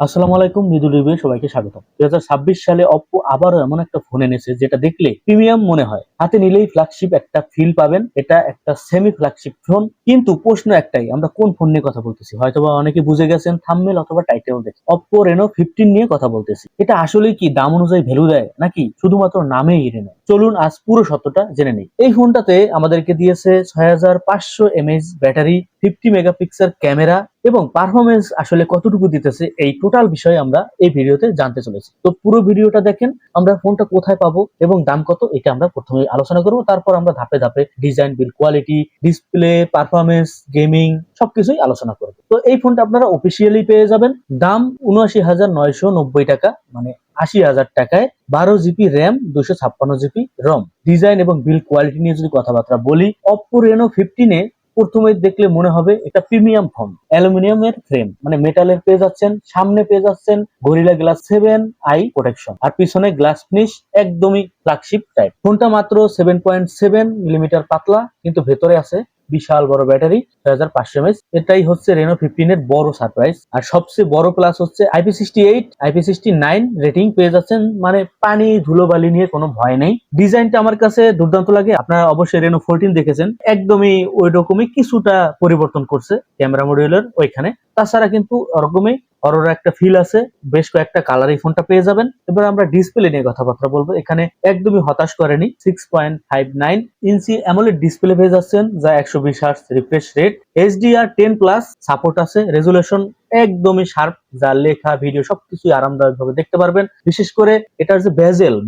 আসসালামু আলাইকুম, মৃদু রিভিউ সবাইকে স্বাগতম। 2026 সালে অপ্পো আবারও এমন একটা ফোন এনেছে যেটা দেখলে প্রিমিয়াম মনে হয়। হাতে নিলেই ফ্ল্যাগশিপ একটা ফিল পাবেন। এটা একটা সেমি ফ্ল্যাগশিপ ফোন, কিন্তু প্রশ্ন একটাই, আমরা কোন ফোন নিয়ে কথা বলতেছি? হয়তোবা অনেকে বুঝে গেছেন থাম্বনেল অথবা টাইটেল দেখে। অপ্পো রেনো 15 নিয়ে কথা বলতেছি। এটা আসলেই কি দাম অনুযায়ী ভ্যালু দেয়, নাকি শুধুমাত্র নামেই রেনো? চলুন আজ পুরো সত্যটা জেনে নিই। এই ফোনটাতে আমাদেরকে দিয়েছে 6500 এমএএইচ ব্যাটারি, 50 মেগাপিক্সেল ক্যামেরা এবং পারফরমেন্স আসলে কতটুকু দিতেছে এই টোটাল বিষয়ে আমরা এই ভিডিওতে জানতে চলেছি। তো পুরো ভিডিওটা দেখেন। আমরা ফোনটা কোথায় পাবো এবং দাম কত এটা আমরা প্রথমে আলোচনা করব, তারপর আমরা ধাপে ধাপে design, build quality, display, performance, gaming সবকিছুই আলোচনা করব। তো এই ফোনটা আপনারা অফিসিয়ালি পেয়ে যাবেন। দাম ৭৯,৯৯০ টাকা, মানে ৮০,০০০ টাকায় 12 GB RAM, 256 GB ROM. Design এবং বিল্ড কোয়ালিটি নিয়ে যদি কথাবার্তা বলি, অপ্পো রেনো 15 প্রথমে দেখলে মনে হবে এটা প্রিমিয়াম ফোন। অ্যালুমিনিয়ামের ফ্রেম, মানে মেটালের পেয়ে যাচ্ছেন। সামনে পেয়ে যাচ্ছেন গরিলা গ্লাস 7 আই প্রোটেকশন, আর পিছনে গ্লাস ফিনিশ, একদমই ফ্ল্যাগশিপ টাইপ। ফোনটা মাত্র 7.7 মিলিমিটার পাতলা, কিন্তু ভেতরে আছে বিশাল বড় ব্যাটারি, 6500 mAh। এটাই হচ্ছে রেনো 15 এর বড় সারপ্রাইজ। আর সবচেয়ে বড় প্লাস হচ্ছে IP68, IP69 রেটিং পেয়ে যাচ্ছেন, মানে পানি ধুলোবালি নিয়ে কোনো ভয় নেই। ডিজাইনটা আমার কাছে দুর্দান্ত লাগে। আপনারা অবশ্যই রেনো 14 দেখেছেন, একদমই ওই রকমই কিছুটা পরিবর্তন করছে ক্যামেরা মডিউলের ওইখানে। তাছাড়া কিন্তু ওরকমই অরোরা একটা ফিল আছে। বেশ কয়েকটা কালার এই ফোনটা পেয়ে যাবেন। এবার আমরা ডিসপ্লে নিয়ে কথাবার্তা বলবো। এখানে একদমই হতাশ করেনি। 6.59 ইঞ্চি অ্যামোলেড ডিসপ্লে পেয়ে যাচ্ছেন, যা 120 hertz refresh rate. HDR10 plus support আছে। রেজুলেশন একদমই শার্প, যা লেখা ভিডিও সবকিছুই আরামদায়ক ভাবে দেখতে পারবেন। বিশেষ করে এটার যে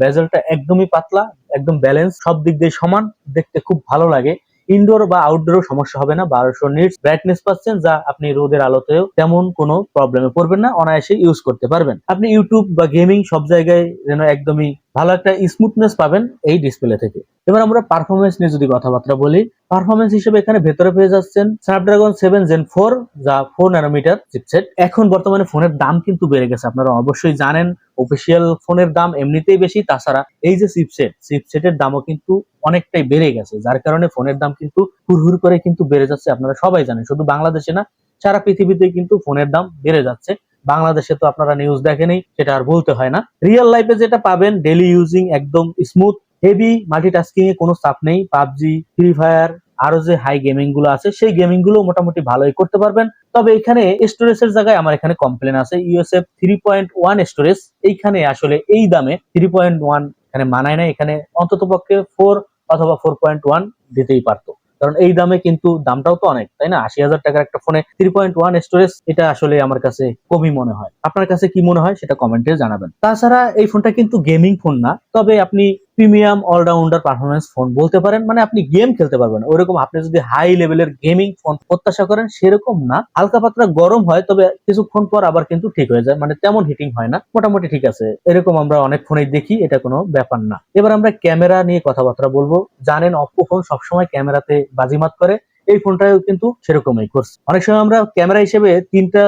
বেজেলটা একদমই পাতলা, একদম ব্যালেন্স, সব দিক দিয়ে সমান, দেখতে খুব ভালো লাগে। ইনডোর বা আউটডোরও সমস্যা হবে না। 1200 নিটস ব্রাইটনেস পাচ্ছেন, যা আপনি রোদের আলোতেও তেমন কোনো প্রবলেমে পড়বেন না, অনায়াসে ইউজ করতে পারবেন। আপনি ইউটিউব বা গেমিং সব জায়গায় যেন একদমই ভালো একটা স্মুথনেস পাবেন এই ডিসপ্লে থেকে। এবার আমরা পারফরমেন্স নিয়ে যদি কথাবার্তা বলি, পারফরমেন্স হিসেবে এখানে ভেতরে পেয়ে যাচ্ছেন স্ন্যাপড্রাগন 7 Gen 4, যা 4 ন্যানোমিটার চিপসেট। এখন বর্তমানে ফোনের দাম কিন্তু বেড়ে গেছে, আপনারা অবশ্যই জানেন। অফিসিয়াল ফোনের দাম এমনিতেই বেশি, তাছাড়া এই যে চিপসেটের দামও কিন্তু অনেকটাই বেড়ে গেছে, যার কারণে ফোনের দাম কিন্তু হুড় করে কিন্তু বেড়ে যাচ্ছে। আপনারা সবাই জানেন, শুধু বাংলাদেশে না, সারা পৃথিবীতে কিন্তু ফোনের দাম বেড়ে যাচ্ছে। বাংলাদেশে তো আপনারা নিউজ দেখেনি, সেটা আর বলতে হয় না। রিয়েল লাইফে যেটা পাবেন, ডেইলি ইউজিং একদম স্মুথ, হেভি মাল্টিটাস্কিং এ কোনো চাপ নেই। পাবজি, ফ্রি ফায়ার, আরো যে হাই গেমিং গুলো আছে সেই গেমিং গুলো মোটামুটি ভালোই করতে পারবেন। তবে এখানে স্টোরেজের জায়গায় আমার এখানে কমপ্লেন আছে। ইউএসএফ 3.1 স্টোরেজ, এইখানে আসলে এই দামে 3.1 এখানে মানায় না। এখানে অন্তত পক্ষে 4 অথবা 4.1 দিতেই পারতো, কারণ এই দামে কিন্তু দামটাও তো অনেক, তাই না? ৮০,০০০ টাকার একটা ফোনে 3.1 স্টোরেজ, এটা আসলে আমার কাছে কমই মনে হয়। আপনার কাছে কি মনে হয় সেটা কমেন্টে জানাবেন। তাছাড়া এই ফোনটা কিন্তু গেমিং ফোন না, তবে আপনি প্রিমিয়াম অলরাউন্ডার পারফরমেন্স ফোন বলতে পারেন। মানে আপনি গেম খেলতে পারবেন ওইরকম। আপনি যদি হাই লেভেলের গেমিং ফোন প্রত্যাশা করেন, সেরকম না। হালকা পাতলা গরম হয়, তবে কিছুক্ষণ পর আবার কিন্তু ঠিক হয়ে যায়, মানে তেমন হিটিং হয় না, মোটামুটি ঠিক আছে। এরকম আমরা অনেক ফোনেই দেখি, এটা কোনো ব্যাপার না। এবার আমরা ক্যামেরা নিয়ে কথাবার্তা বলবো। জানেন অপ্পো ফোন সবসময় ক্যামেরাতে বাজিমাত করে, এই ফোনটাও কিন্তু সেরকমই করছে। অনেক সময় আমরা ক্যামেরা হিসেবে 3টা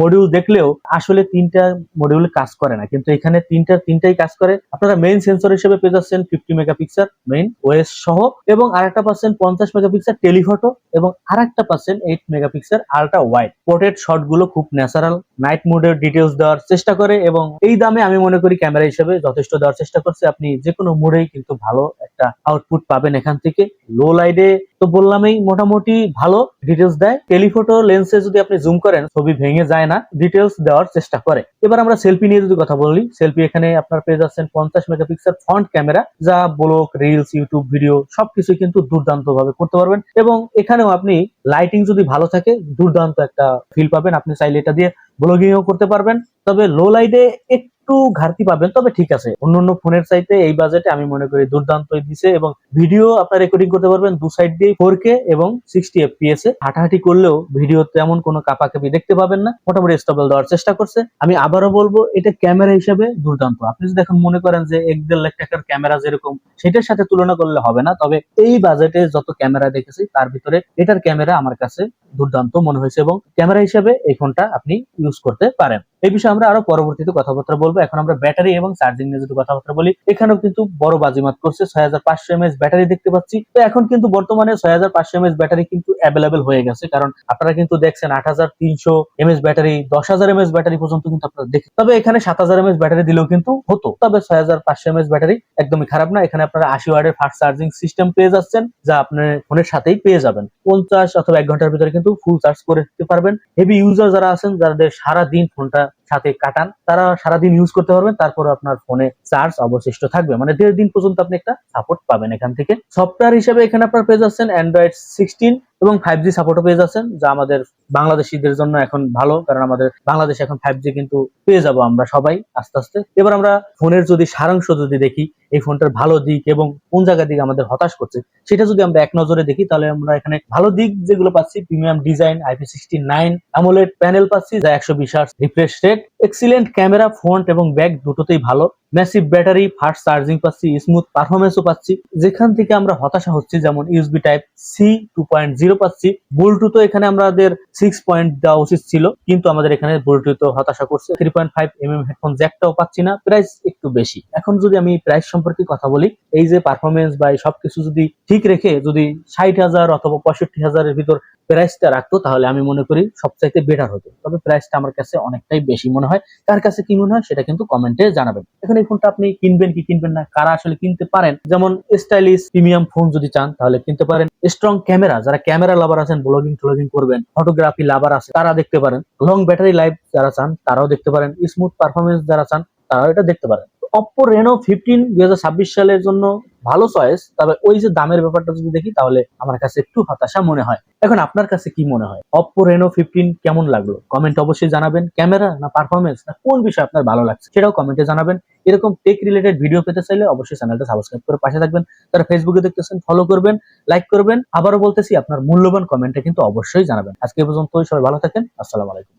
মডিউল দেখলেও আসলে 3টা মডিউল কাজ করে না, কিন্তু এখানে তিনটাই কাজ করে। আপনারা মেইন সেন্সর হিসেবে পেয়ে যাচ্ছেন 50 মেগাপিক্সেল মেইন ওএস সহ, এবং আরেকটা পাচ্ছেন 50 মেগাপিক্সেল টেলিফটো, এবং আরেকটা পাচ্ছেন 8 megapixel ultra wide. Portrait shot গুলো খুব ন্যাচারাল, নাইট মোডের ডিটেলস দেওয়ার চেষ্টা করে, এবং এই দামে আমি মনে করি ক্যামেরা হিসেবে যথেষ্ট দেওয়ার চেষ্টা করছে। আপনি যে কোনো মোডেই কিন্তু ভালো একটা আউটপুট পাবেন এখান থেকে। লো লাইটে তো বললামই মোটামুটি ভালো ডিটেলস দেয়। টেলিফটো লেন্সে যদি আপনি জুম করেন, ছবি ভেঙে যায় না, ডিটেলস দেওয়ার চেষ্টা করে। এবার আমরা সেলফি নিয়ে যদি কথা বলি, সেলফি এখানে আপনার পেয়ে যাচ্ছেন 50 মেগাপিক্সেল ফ্রন্ট ক্যামেরা, যা ব্লগ, রিলস, ইউটিউব ভিডিও সবকিছু কিন্তু দুর্দান্ত ভাবে করতে পারবেন। এবং এখানেও আপনি লাইটিং যদি ভালো থাকে, দুর্দান্ত একটা ফিল পাবেন। আপনি চাইলে এটা দিয়ে ব্লগিংও করতে পারবেন। তবে লো লাইটে একটু ঘাটতি পাবেন, তবে ঠিক আছে। অন্যান্য ফোনের চাইতে এই বাজেটে আমি মনে করি দুর্দান্তই দিছে। এবং ভিডিও আপনার রেকর্ডিং করতে পারবেন দু সাইড দিয়ে 4K এবং 60 FPS এ। হাঁটাহাঁটি করলেও ভিডিও তেমন কোনো কাপাকাপি দেখতে পাবেন না, মোটামুটি স্টেবল দেওয়ার চেষ্টা করছে। আমি আবারও বলবো, এটা ক্যামেরা হিসেবে দুর্দান্ত। আপনি যদি এখন মনে করেন যে 1-1.5 লাখ টাকার ক্যামেরা যেরকম, সেটার সাথে তুলনা করলে হবে না। তবে এই বাজেটে যত ক্যামেরা দেখেছি তার ভিতরে এটার ক্যামেরা আমার কাছে দুর্দান্ত মনে হয়েছে, এবং ক্যামেরা হিসেবে এই ফোনটা আপনি ইউজ করতে পারেন। এই বিষয়ে আমরা আরো পরবর্তীতে কথাবার্তা বলবো। এখন আমরা ব্যাটারি এবং চার্জিং নিয়ে যদি কথাবার্তা বলি, এখানেও কিন্তু বড় বাজিমাত করছে। 6500 mAh ব্যাটারি দেখতে পাচ্ছি। তো এখন কিন্তু বর্তমানে 6500 mAh ব্যাটারি কিন্তু অ্যাভেলেবেল হয়ে গেছে, কারণ আপনারা কিন্তু দেখছেন 8300 mAh ব্যাটারি, 10000 mAh ব্যাটারি পর্যন্ত কিন্তু আপনারা দেখেন। তবে এখানে 7000 mAh ব্যাটারি দিলেও কিন্তু হতো, তবে 6500 mAh ব্যাটারি একদমই খারাপ না। এখানে আপনারা 80 ওয়াটের ফাস্ট চার্জিং সিস্টেম পেয়ে যাচ্ছেন, যা আপনার ফোনের সাথেই পেয়ে যাবেন। 50 অথবা 1 ঘন্টার ভিতরে কিন্তু ফুল চার্জ করে দিতে পারবেন। হেভি ইউজার যারা আছেন, যাদের সারা দিন ফোনটা সাথে কাটান, তারা সারাদিন ইউজ করতে পারবেন, তারপর আপনার ফোনে চার্জ অবশিষ্ট থাকবে, মানে 1.5 দিন পর্যন্ত আপনি একটা সাপোর্ট পাবেন এখান থেকে। সফটওয়্যার হিসেবে এখানে আপনারা পেয়ে যাচ্ছেন অ্যান্ড্রয়েড 16 এবং 5G সাপোর্টও পেয়ে যাচ্ছেন, যা আমাদের বাংলাদেশিদের জন্য এখন ভালো, কারণ আমাদের বাংলাদেশে এখন 5G কিন্তু পেয়ে যাব আমরা সবাই আস্তে আস্তে। এবার আমরা ফোনের যদি সারাংশ যদি দেখি, এই ফোনটার ভালো দিক এবং কোন জায়গা দিকে আমাদের হতাশ করছে, সেটা যদি আমরা এক নজরে দেখি, তাহলে আমরা এখানে ভালো দিক যেগুলো পাচ্ছি, premium design, IP69 AMOLED panel পাচ্ছি, যা 120 Hz refresh rate, excellent camera, front এবং ব্যাক দুটোতেই ভালো, ম্যাসিভ ব্যাটারি, ফাস্ট চার্জিং পাচ্ছি, স্মুথ পারফরমেন্সও পাচ্ছি। যেখান থেকে আমরা হতাশা হচ্ছি, যেমন ইউএসবি টাইপ সি 2.0 পাচ্ছি, ব্লুটুথও এখানে আমাদের 6 পয়েন্ট দেওয়া উচিত ছিল, কিন্তু আমাদের এখানে ব্লুটুথও হতাশা করছে। 3.5 mm হেডফোন জ্যাকটাও পাচ্ছি না, প্রাইস একটু বেশি। এখন যদি আমি প্রাইস সম্পর্কে কথা বলি, এই যে পারফরমেন্স বা সবকিছু যদি ঠিক রেখে যদি 60,000 অথবা 65,000 এর ভিতর প্রাইসটা রাখতো, তাহলে আমি মনে করি সবচাইতে বেটার হতো। তবে প্রাইসটা আমার কাছে অনেকটাই বেশি মনে হয়। কার কাছে কি মনে হয় সেটা কিন্তু কমেন্টে জানাবেন। এখন এই ফোনটা আপনি কিনবেন কি কিনবেন না, কারা আসলে কিনতে পারেন, যেমন স্টাইলিশ প্রিমিয়াম ফোন যদি চান তাহলে কিনতে পারেন। স্ট্রং ক্যামেরা, যারা ক্যামেরা লাভার আছেন, ব্লগিং ট্লগিং করবেন, ফটোগ্রাফি লাভার আছে, তারা দেখতে পারেন। লং ব্যাটারি লাইফ যারা চান তারাও দেখতে পারেন। স্মুথ পারফরমেন্স যারা চান তারাও এটা দেখতে পারেন। Oppo Reno 15 2026 সালের জন্য ভালো চয়েস, তবে ওই যে দামের ব্যাপারটা যদি দেখি, তাহলে আমার কাছে একটু হতাশা মনে হয়। এখন আপনার কাছে কি মনে হয়, Oppo Reno 15 কেমন লাগলো? কমেন্ট অবশ্যই জানাবেন। ক্যামেরা না পারফরমেন্স না কোন বিষয় আপনার ভালো লাগছে সেটাও কমেন্টে জানাবেন। এরকম টেক রিলেটেড ভিডিও পেতে চাইলে অবশ্যই চ্যানেলটা সাবস্ক্রাইব করে পাশে থাকবেন। যারা ফেসবুকে দেখতেছেন ফলো করবেন, লাইক করবেন। আবারও বলতেছি, আপনার মূল্যবান কমেন্টে কিন্তু অবশ্যই জানাবেন। আজকে এই পর্যন্তই, সবাই ভালো থাকেন। আসসালামু আলাইকুম।